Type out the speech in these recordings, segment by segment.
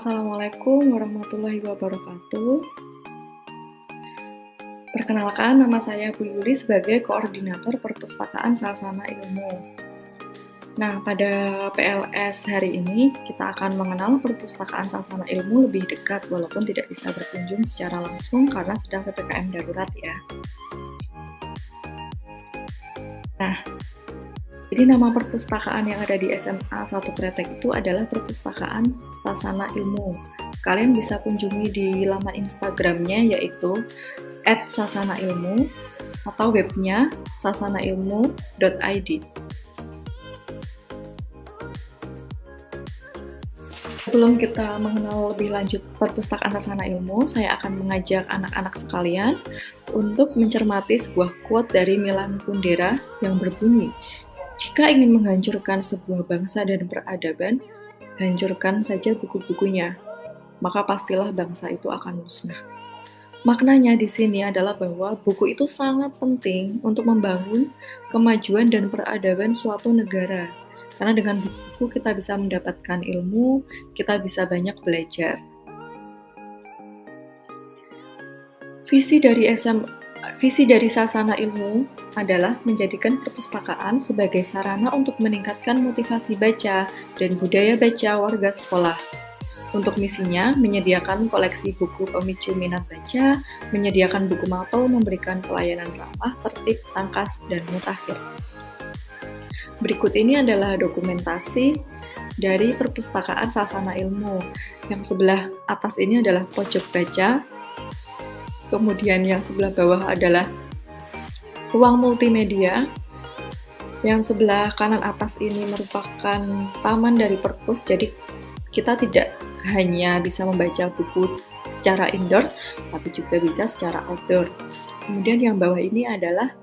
Assalamualaikum warahmatullahi wabarakatuh. Perkenalkan, nama saya Bu Yuli sebagai Koordinator Perpustakaan Sasana Ilmu. Nah, pada PLS hari ini kita akan mengenal Perpustakaan Sasana Ilmu lebih dekat walaupun tidak bisa berkunjung secara langsung karena sedang PPKM darurat ya. Nah, jadi nama perpustakaan yang ada di SMA 1 Kretek itu adalah Perpustakaan Sasana Ilmu. Kalian bisa kunjungi di laman Instagramnya yaitu @sasanailmu atau webnya sasanailmu.id. Sebelum kita mengenal lebih lanjut Perpustakaan Sasana Ilmu, saya akan mengajak anak-anak sekalian untuk mencermati sebuah quote dari Milan Kundera yang berbunyi, "Jika ingin menghancurkan sebuah bangsa dan peradaban, hancurkan saja buku-bukunya, maka pastilah bangsa itu akan musnah." Maknanya di sini adalah bahwa buku itu sangat penting untuk membangun kemajuan dan peradaban suatu negara. Karena dengan buku kita bisa mendapatkan ilmu, kita bisa banyak belajar. Visi dari Sasana Ilmu adalah menjadikan perpustakaan sebagai sarana untuk meningkatkan motivasi baca dan budaya baca warga sekolah. Untuk misinya, menyediakan koleksi buku pemicu minat baca, menyediakan buku mapel, memberikan pelayanan ramah, tertib, tangkas, dan mutakhir. Berikut ini adalah dokumentasi dari Perpustakaan Sasana Ilmu. Yang sebelah atas ini adalah pojok baca, kemudian yang sebelah bawah adalah ruang multimedia, yang sebelah kanan atas ini merupakan taman dari perpus, jadi kita tidak hanya bisa membaca buku secara indoor, tapi juga bisa secara outdoor. Kemudian yang bawah ini adalah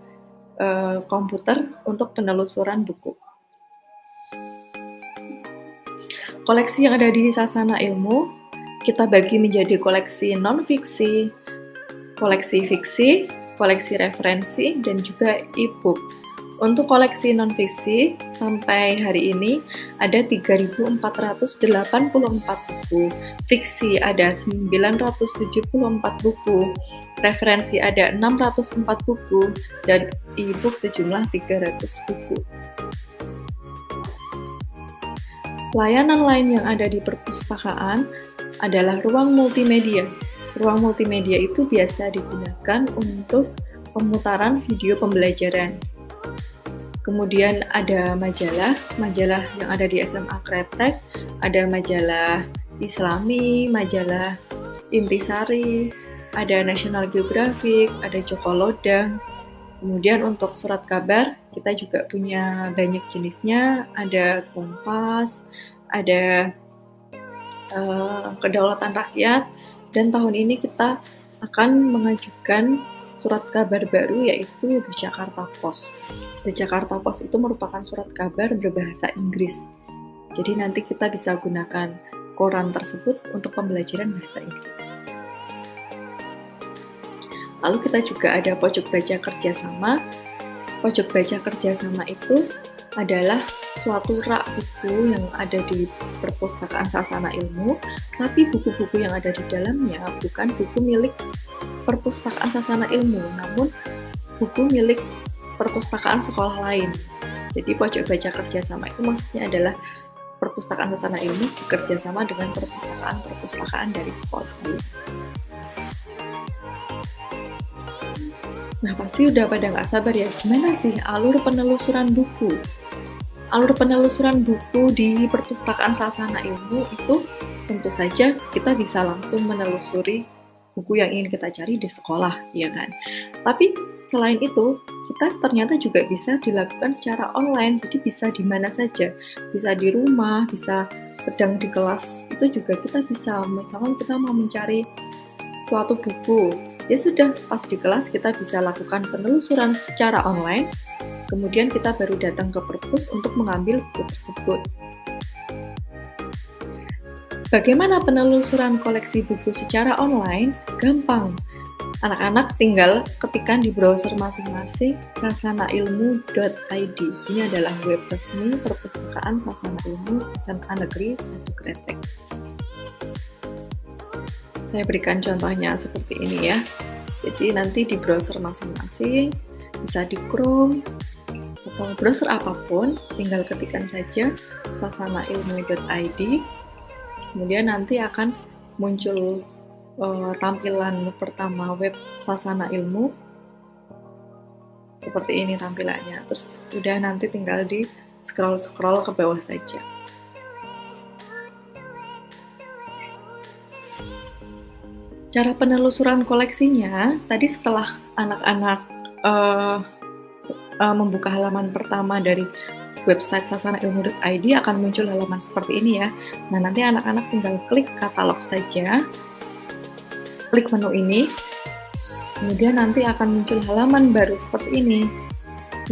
komputer untuk penelusuran buku. Koleksi yang ada di Sasana Ilmu kita bagi menjadi koleksi non-fiksi, koleksi fiksi, koleksi referensi, dan juga e-book. Untuk koleksi non-fiksi, sampai hari ini ada 3.484 buku, fiksi ada 974 buku, referensi ada 604 buku, dan e-book sejumlah 300 buku. Layanan lain yang ada di perpustakaan adalah ruang multimedia. Ruang multimedia itu biasa digunakan untuk pemutaran video pembelajaran. Kemudian ada majalah yang ada di SMA Kretek, ada majalah Islami, majalah Intisari, ada National Geographic, ada Joko Lodang. Kemudian untuk surat kabar, kita juga punya banyak jenisnya, ada Kompas, ada Kedaulatan Rakyat, dan tahun ini kita akan mengajukan surat kabar baru yaitu The Jakarta Post. The Jakarta Post itu merupakan surat kabar berbahasa Inggris. Jadi nanti kita bisa gunakan koran tersebut untuk pembelajaran bahasa Inggris. Lalu kita juga ada pojok baca kerjasama. Pojok baca kerjasama itu adalah suatu rak buku yang ada di Perpustakaan Sasana Ilmu, tapi buku-buku yang ada di dalamnya bukan buku milik Perpustakaan Sasana Ilmu, namun buku milik perpustakaan sekolah lain. Jadi pojok baca kerjasama itu maksudnya adalah Perpustakaan Sasana Ilmu bekerja sama dengan perpustakaan dari sekolah lain. Nah, pasti udah pada nggak sabar ya, gimana sih alur penelusuran buku? Alur penelusuran buku di Perpustakaan Sasana Ilmu itu tentu saja kita bisa langsung menelusuri buku yang ingin kita cari di sekolah, ya kan? Tapi selain itu, kita ternyata juga bisa dilakukan secara online, jadi bisa di mana saja, bisa di rumah, bisa sedang di kelas, itu juga kita bisa, misalkan kita mau mencari suatu buku, ya sudah, pas di kelas kita bisa lakukan penelusuran secara online, kemudian kita baru datang ke perpus untuk mengambil buku tersebut. Bagaimana penelusuran koleksi buku secara online? Gampang. Anak-anak tinggal ketikkan di browser masing-masing sasanailmu.id. Ini adalah web resmi Perpustakaan Sasana Ilmu SMA Negeri 1 Kretek. Saya berikan contohnya seperti ini ya. Jadi nanti di browser masing-masing, bisa di Chrome atau browser apapun, tinggal ketikkan saja sasanailmu.id. Kemudian nanti akan muncul tampilan pertama web Sasana Ilmu. Seperti ini tampilannya. Terus udah nanti tinggal di scroll ke bawah saja. Cara penelusuran koleksinya, tadi setelah anak-anak membuka halaman pertama dari website sasanailmu.id akan muncul halaman seperti ini ya. Nah, nanti anak-anak tinggal klik katalog saja, klik menu ini, kemudian nanti akan muncul halaman baru seperti ini.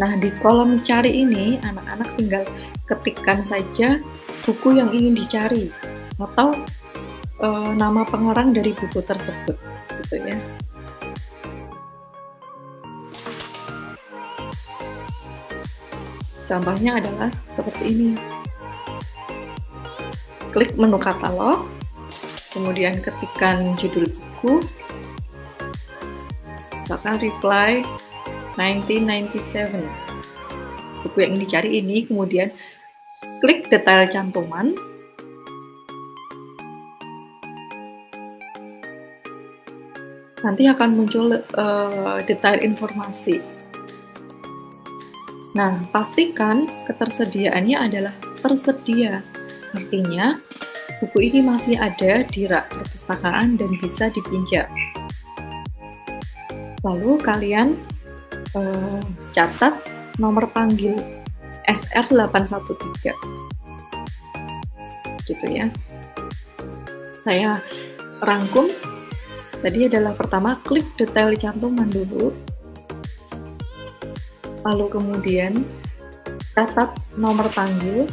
Nah, di kolom cari ini, anak-anak tinggal ketikkan saja buku yang ingin dicari, atau nama pengarang dari buku tersebut, gitu ya. Contohnya adalah seperti ini. Klik menu katalog, kemudian ketikkan judul buku, misalkan Reply 1997. Buku yang dicari ini, kemudian klik detail cantuman, nanti akan muncul detail informasi. Nah, pastikan ketersediaannya adalah tersedia. Artinya, buku ini masih ada di rak perpustakaan dan bisa dipinjam. Lalu kalian catat nomor panggil SR813. Gitu ya. Saya rangkum. Tadi adalah pertama, klik detail cantuman dulu. Lalu kemudian catat nomor panggil.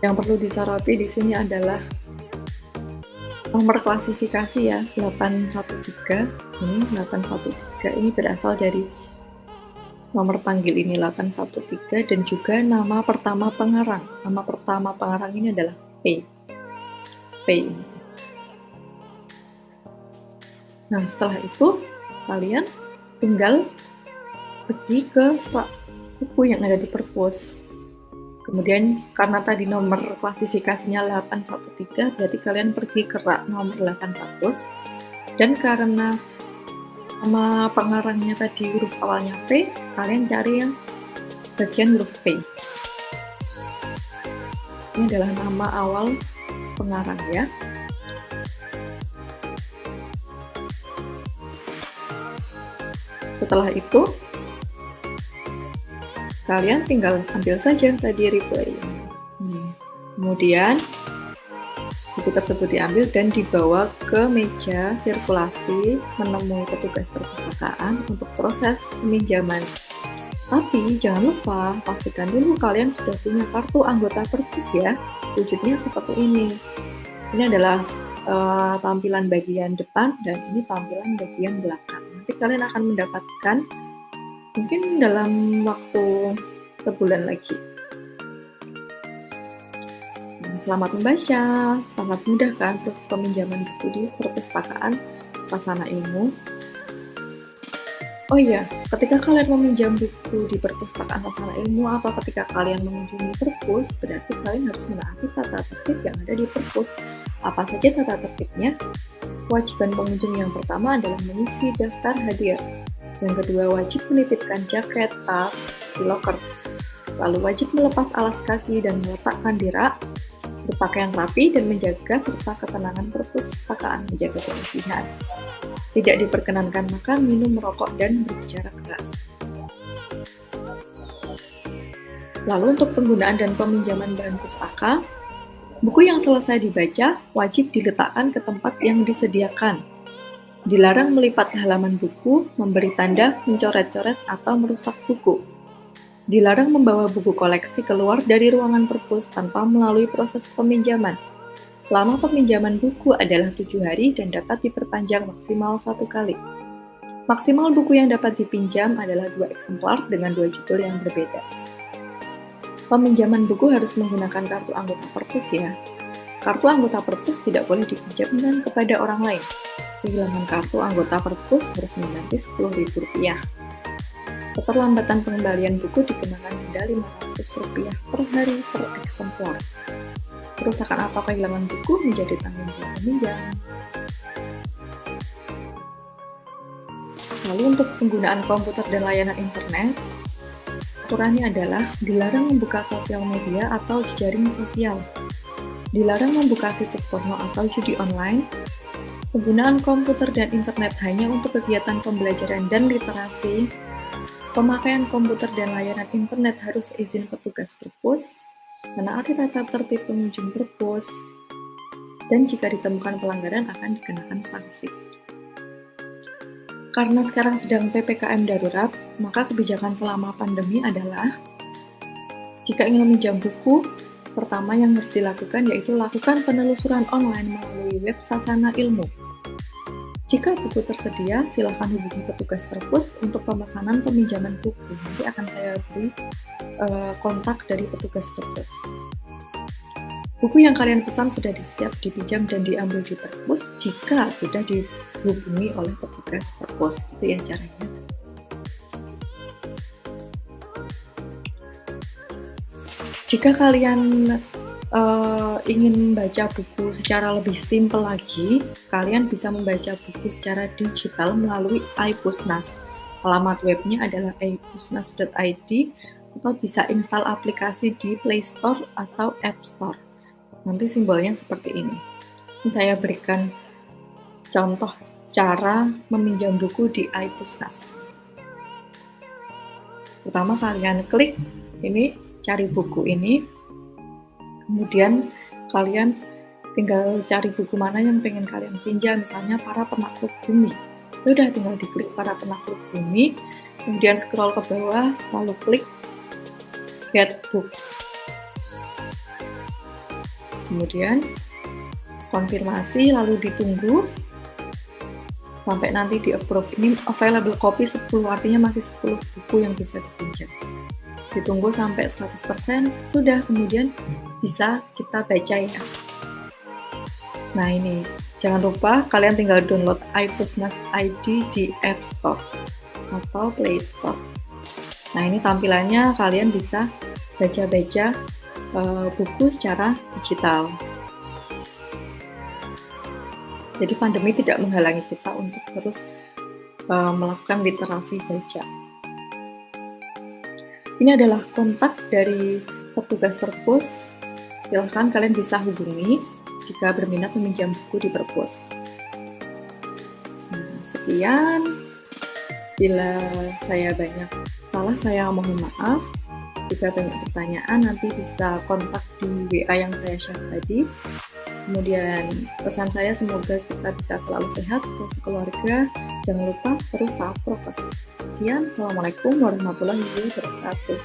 Yang perlu disoroti di sini adalah nomor klasifikasi ya, 813. Ini 813 ini berasal dari nomor panggil ini 813 dan juga nama pertama pengarang. Nama pertama pengarang ini adalah P. Ini. Nah, setelah itu kalian tinggal pergi ke buku yang ada di perpus. Kemudian karena tadi nomor klasifikasinya 813, berarti kalian pergi ke rak nomor 800. Dan karena nama pengarangnya tadi huruf awalnya P, kalian cari yang bagian huruf P. Ini adalah nama awal pengarang ya. Setelah itu, kalian tinggal ambil saja tadi replay. Kemudian, buku tersebut diambil dan dibawa ke meja sirkulasi menemui petugas perpustakaan untuk proses peminjaman. Tapi, jangan lupa, pastikan dulu kalian sudah punya kartu anggota perpus ya. Wujudnya seperti ini. Ini adalah tampilan bagian depan dan ini tampilan bagian belakang. Nanti kalian akan mendapatkan mungkin dalam waktu sebulan lagi. Selamat membaca, sangat mudah kan proses peminjaman buku di perpustakaan Sasana Ilmu. Oh iya, ketika kalian meminjam buku di perpustakaan Sasana Ilmu atau ketika kalian mengunjungi perpus, berarti kalian harus menaati tata tertib yang ada di perpus. Apa saja tata tertibnya? Kewajiban pengunjung yang pertama adalah mengisi daftar hadir. Yang kedua, wajib menitipkan jaket, tas, di loker. Lalu wajib melepas alas kaki dan meletakkan di rak, berpakaian rapi dan menjaga serta ketenangan perpustakaan, menjaga kebersihan. Tidak diperkenankan makan, minum, merokok, dan berbicara keras. Lalu untuk penggunaan dan peminjaman bahan pustaka, buku yang selesai dibaca wajib diletakkan ke tempat yang disediakan. Dilarang melipat halaman buku, memberi tanda, mencoret-coret, atau merusak buku. Dilarang membawa buku koleksi keluar dari ruangan perpus tanpa melalui proses peminjaman. Lama peminjaman buku adalah 7 hari dan dapat diperpanjang maksimal 1 kali. Maksimal buku yang dapat dipinjam adalah 2 eksemplar dengan 2 judul yang berbeda. Peminjaman buku harus menggunakan kartu anggota perpus ya. Kartu anggota perpus tidak boleh dipinjamkan kepada orang lain. Kehilangan kartu anggota perpus harus menagih Rp10.000. Keterlambatan pengembalian buku dikenakan denda Rp500 per hari per eksemplar. Kerusakan atau kehilangan buku menjadi tanggung jawab peminjam. Lalu untuk penggunaan komputer dan layanan internet, aturannya adalah dilarang membuka sosial media atau jejaring sosial, dilarang membuka situs porno atau judi online, penggunaan komputer dan internet hanya untuk kegiatan pembelajaran dan literasi, pemakaian komputer dan layanan internet harus izin petugas perpus, menaati tata tertib pengunjung perpus, dan jika ditemukan pelanggaran akan dikenakan sanksi. Karena sekarang sedang PPKM darurat, maka kebijakan selama pandemi adalah jika ingin meminjam buku, pertama yang harus dilakukan yaitu lakukan penelusuran online melalui web Sasana Ilmu. Jika buku tersedia, silakan hubungi petugas perpus untuk pemesanan peminjaman buku. Nanti akan saya beri kontak dari petugas perpus. Buku yang kalian pesan sudah disiap dipinjam dan diambil di perpus jika sudah dihubungi oleh petugas perpus. Itu ya caranya. Jika kalian ingin membaca buku secara lebih simpel lagi, kalian bisa membaca buku secara digital melalui iPusnas. Alamat webnya adalah ipusnas.id atau bisa install aplikasi di Play Store atau App Store. Nanti simbolnya seperti ini. Ini saya berikan contoh cara meminjam buku di iPusnas. Pertama kalian klik ini, cari buku ini. Kemudian kalian tinggal cari buku mana yang pengen kalian pinjam, misalnya Para Penakluk Bumi. Udah tinggal diklik Para Penakluk Bumi, kemudian scroll ke bawah, lalu klik Get Book. Kemudian konfirmasi, lalu ditunggu sampai nanti di approve. Ini available copy 10, artinya masih 10 buku yang bisa dipinjam. Ditunggu sampai 100%, sudah, kemudian bisa kita baca ya. Nah ini, jangan lupa kalian tinggal download iPusnas ID di App Store atau Play Store. Nah ini tampilannya, kalian bisa baca-baca buku secara digital. Jadi pandemi tidak menghalangi kita untuk terus melakukan literasi baca. Ini adalah kontak dari petugas perpus. Silahkan kalian bisa hubungi jika berminat meminjam buku di perpus. Nah, sekian. Bila saya banyak salah, saya mohon maaf. Jika banyak pertanyaan, nanti bisa kontak di WA yang saya share tadi. Kemudian pesan saya semoga kita bisa selalu sehat, terus keluarga. Jangan lupa terus taat prokes. Sekian, Assalamualaikum warahmatullahi wabarakatuh.